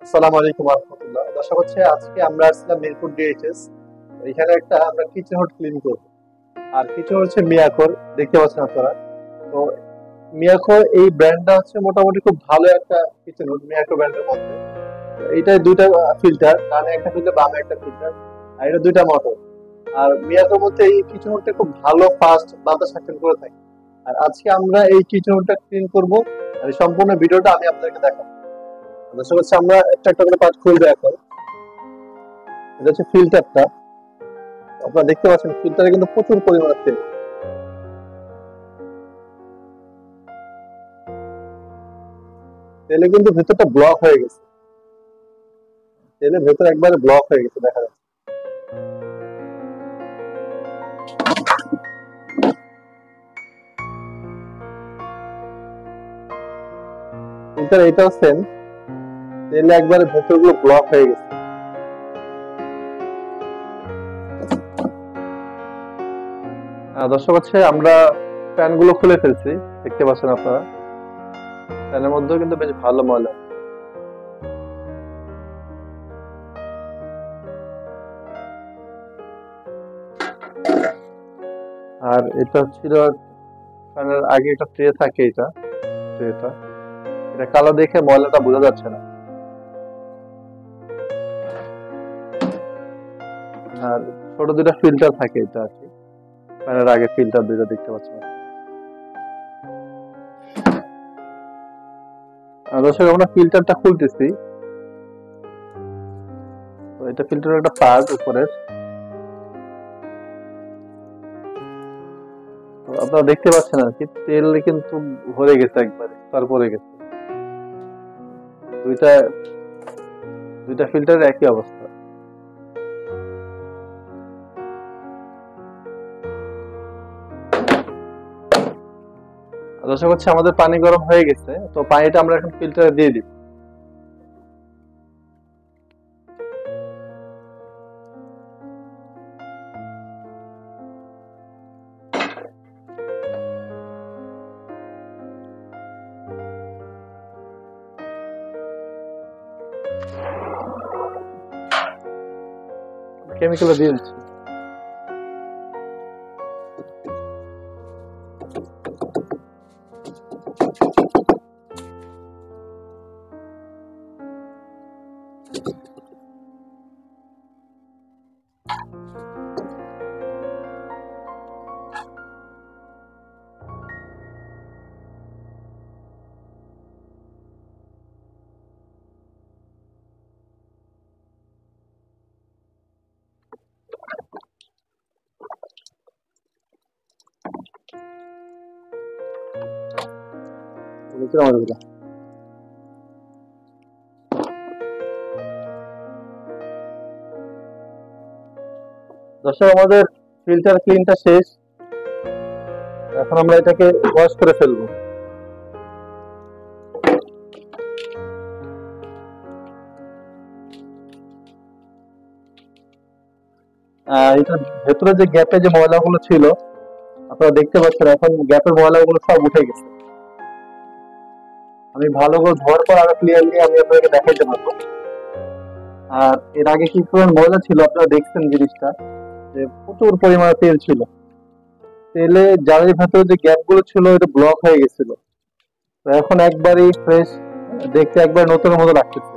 আসসালামু আলাইকুম রহমতুল্লাহ। দর্শক হচ্ছে আজকে আমরা আসছিলাম মিরপুর ডিএইচএস। এখানে একটা আমরা কিচেন হুড ক্লিন করবো। আর কিচেন হচ্ছে মিয়াকোর, দেখতে পাচ্ছেন আপনারা। তো মিয়াকোর এই ব্র্যান্ডটা হচ্ছে মোটামুটি খুব ভালো একটা কিচেন হুড মিয়াকো ব্র্যান্ডের মধ্যে। তো এইটায় দুইটা ফিল্টার, ডানে একটা ফিল্টার বামে একটা ফিল্টার, আর এটা দুইটা মোটর। আর মিয়াকোর মধ্যে এই কিচেন হুডটা খুব ভালো ফাস্ট বাতাস সার্কেল করে থাকে। আর আজকে আমরা এই কিচেন হুডটা ক্লিন করবো। আর এই সম্পূর্ণ ভিডিওটা আমি আপনাদেরকে দেখাবো। দর্শক হচ্ছে আমরা একটা একটা করে পার্ট খুলবো এখন। এটা হচ্ছে ফিল্টারটা। আপনারা দেখতে পাচ্ছেন ফিল্টারে কিন্তু প্রচুর পরিমাণে তেল। তেলে কিন্তু ভেতরটা ব্লক হয়ে গেছে। তেলে ভেতর একবারে ব্লক হয়ে গেছে দেখা যাচ্ছে। ফিল্টার এটাও সেম, তেলে একবারে ভেতরগুলো ব্লক হয়ে গেছে। দর্শক হচ্ছে আমরা ফ্যান গুলো খুলে ফেলছি, দেখতে পাচ্ছেন আপনারা। ফ্যানের মধ্যেও কিন্তু বেশ ভালো ময়লা। আর এটা ছিল ফ্যানের আগে একটা ট্রে থাকে, এটা ট্রেটা এটা কালো দেখে ময়লাটা বোঝা যাচ্ছে না। আর ছোট দুটা ফিল্টার থাকে, এটা আর কি ফ্যানের আগে ফিল্টার দুটো দেখতে পাচ্ছেন। দর্শক আমরা ফিল্টারটা খুলতেছি। তো এটা ফিল্টারের একটা পার্ট উপরের। তো আপনারা দেখতে পাচ্ছেন আর কি, তেল কিন্তু ভরে গেছে একবারে, তারপরে গেছে। দুইটা দুইটা ফিল্টারের একই অবস্থা। দর্শক হচ্ছে আমাদের পানি গরম হয়ে গেছে, তো পানিটা আমরা এখন ফিল্টারে দিয়ে দিব। কেমিক্যাল দিয়ে দিচ্ছি। বুঝছেন আমাদের কথা? দর্শক আমাদের ফিল্টার ক্লিনটা শেষ। এখন আমরা এটাকে ওয়াশ করে ফেলবো। এটার ভেতরে যে গ্যাপে যে ময়লাগুলো ছিল আপনারা দেখতে পাচ্ছেন, এখন গ্যাপের ময়লাগুলো সব উঠে গেছে। আমি ভালো করে ধোয়ার পর আরো ক্লিয়ারলি আমি আপনাদেরকে দেখাইতে পারবো। আর এর আগে কি পরিমাণ ময়লা ছিল আপনারা দেখছেন জিনিসটা, যে প্রচুর পরিমাণে তেল ছিল। তেলে জালের ভেতরে যে গ্যাপ গুলো ছিল এটা ব্লক হয়ে গেছিল। তো এখন একবারই ফ্রেশ, দেখতে একবার নতুনের মতো লাগতেছে।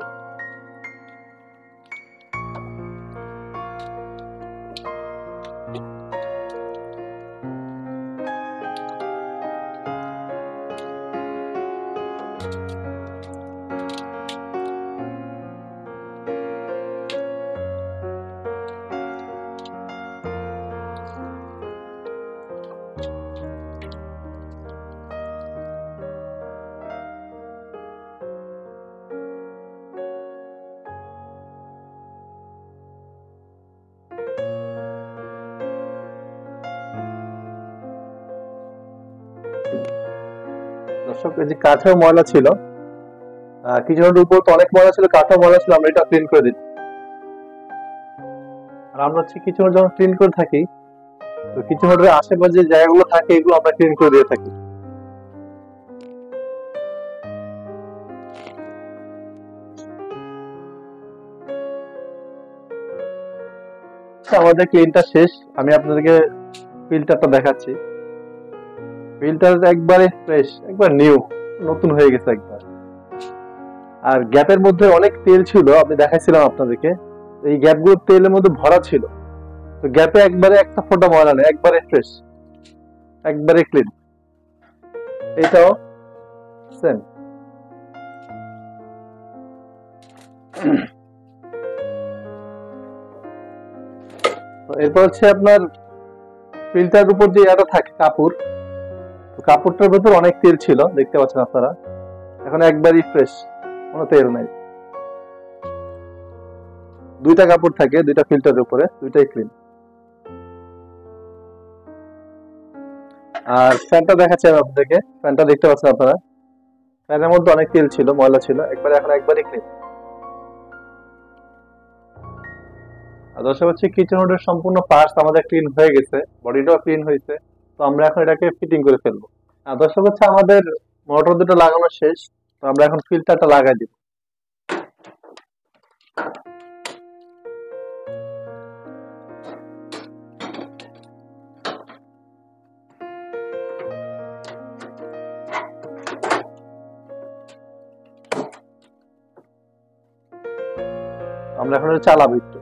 দর্শক এই যে কাঠেও ময়লা ছিল, কিছুটার উপর তো অনেক ময়লা ছিল, কাঠেও ময়লা ছিল, আমরা এটা ক্লিন করে দিই। আর আমরা হচ্ছে কিছু যখন ক্লিন করে থাকি, তো কিছু আশেপাশে যে জায়গাগুলো থাকে এগুলো আমরা ক্লিন করে দিয়ে থাকি। আমাদের ক্লিনটা শেষ। আমি আপনাদেরকে ফিল্টারটা দেখাচ্ছি। ফিল্টার একবারে ফ্রেশ, একবার নিউ, নতুন হয়ে গেছে একবার। আর গ্যাপের মধ্যে অনেক তেল ছিল, আমি দেখাইছিলাম আপনাদেরকে। এই গ্যাপগুলো তেলের মধ্যে ভরা ছিল। তো গ্যাপে একবারে একটা ফোঁটা ময়লা নেই, একবারে ফ্রেশ, একবারে ক্লিন। এটাও সেম। এরপর হচ্ছে আপনার ফিল্টার উপর যে এটা থাকে কাপড়, তো কাপড়টার ভেতর অনেক তেল ছিল, দেখতে পাচ্ছেন আপনারা। এখন একবারই ফ্রেশ, কোনো তেল নাই। দুইটা কাপড় থাকে দুইটা ফিল্টারের উপরে, দুইটাই ক্লিন। আর ফ্যানটা দেখাচ্ছি আমি আপনাদেরকে। ফ্যানটা দেখতে পাচ্ছেন আপনারা, ফ্যানের মধ্যে অনেক তেল ছিল, ময়লা ছিল, একবারে এখন একবারই ক্লিন। আর দর্শক হচ্ছে কিচেন হুডের সম্পূর্ণ পার্টস আমাদের ক্লিন হয়ে গেছে, বডিটাও ক্লিন হয়েছে। তো আমরা এখন এটাকে ফিটিং করে ফেলবো। আর দর্শক হচ্ছে আমাদের মোটর দুটো লাগানো শেষ। তো আমরা এখন ফিল্টারটা লাগাই দিব। আমরা এখন এটা চালাবো একটু।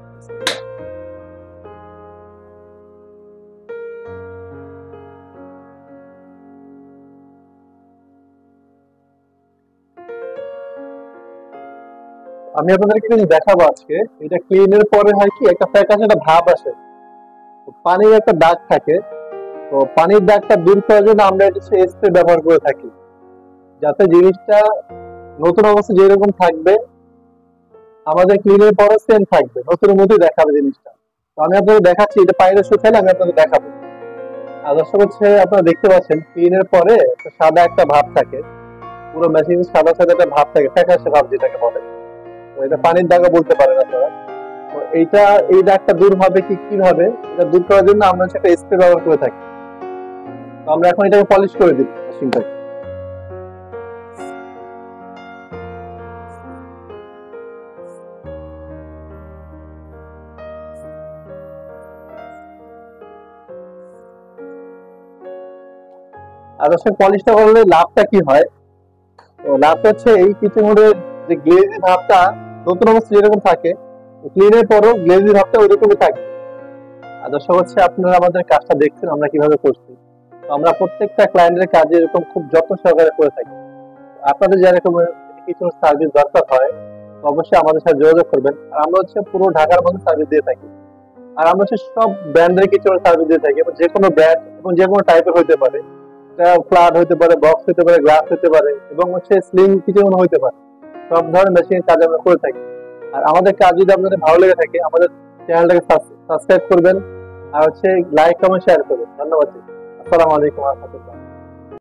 আমি আপনাদেরকে কিছু দেখাবো আজকে। এটা ক্লিনের পরে হয় কি, একটা ফ্যাকাশে একটা ভাব আসে, তো পানির একটা দাগ থাকে। তো পানির দাগটা দূর করার জন্য আমরা এটা স্প্রে ব্যবহার করে থাকি, যাতে জিনিসটা নতুন অবস্থা যেরকম থাকবে আমাদের ক্লিনের পরে সেম থাকবে, নতুন মতোই দেখাবে জিনিসটা। তো আমি আপনাদের দেখাচ্ছি, এটা পানিটা শুকালে আমি আপনাদের দেখাবো। আর দর্শক হচ্ছে আপনারা দেখতে পাচ্ছেন ক্লিনের পরে একটা সাদা একটা ভাব থাকে, পুরো মেশিন সাদা সাদা একটা ভাব থাকে, ফ্যাকাশে ভাব যেটাকে বলে। তো এটা পানির দাগও বলতে পারেন আপনারা। তো এইটা, এই দাগটা দূর হবে কি কিভাবে, এটা দূর করার জন্য আমরা হচ্ছে একটা স্প্রে ব্যবহার করে থাকি। তো আমরা এখন এটাকে পলিশ করে দিব মেশিনটাকে। আর আসলে পলিশটা করলে লাভটা কি হয়, তো লাভটা হচ্ছে এই কিচেন হুডের যে গ্লেজি ভাবটা নতুন অবস্থা যেরকম থাকে, ক্লিনের পরও গ্লেজি ভাবটা ওইরকমই থাকে। আর দর্শক হচ্ছে আপনারা আমাদের কাজটা দেখছেন আমরা কিভাবে করছি। তো আমরা প্রত্যেকটা ক্লায়েন্টের কাজে এরকম খুব যত্ন সহকারে করে থাকি। আপনাদের যেরকম কিছু সার্ভিস দরকার হয়, তো অবশ্যই আমাদের সাথে যোগাযোগ করবেন। আর আমরা হচ্ছে পুরো ঢাকার মধ্যে সার্ভিস দিয়ে থাকি। আর আমরা হচ্ছে সব ব্র্যান্ডের কিছু সার্ভিস দিয়ে থাকি, এবং যে কোনো ব্র্যান্ড এবং যে কোনো টাইপের হতে পারে। এটা ফ্ল্যাট হতে পারে, বক্স হতে পারে, গ্লাস হতে পারে, এবং হচ্ছে স্লিং কিচেন হতে পারে। সব ধরনের মেশিনের কাজ আমরা করে থাকি। আর আমাদের কাজ যদি আপনাদের ভালো লেগে থাকে, আমাদের চ্যানেলটাকে সাবস্ক্রাইব করবেন, আর হচ্ছে লাইক কমেন্ট শেয়ার করবেন। ধন্যবাদ। আসসালামু আলাইকুম ওয়া রাহমাতুল্লাহ।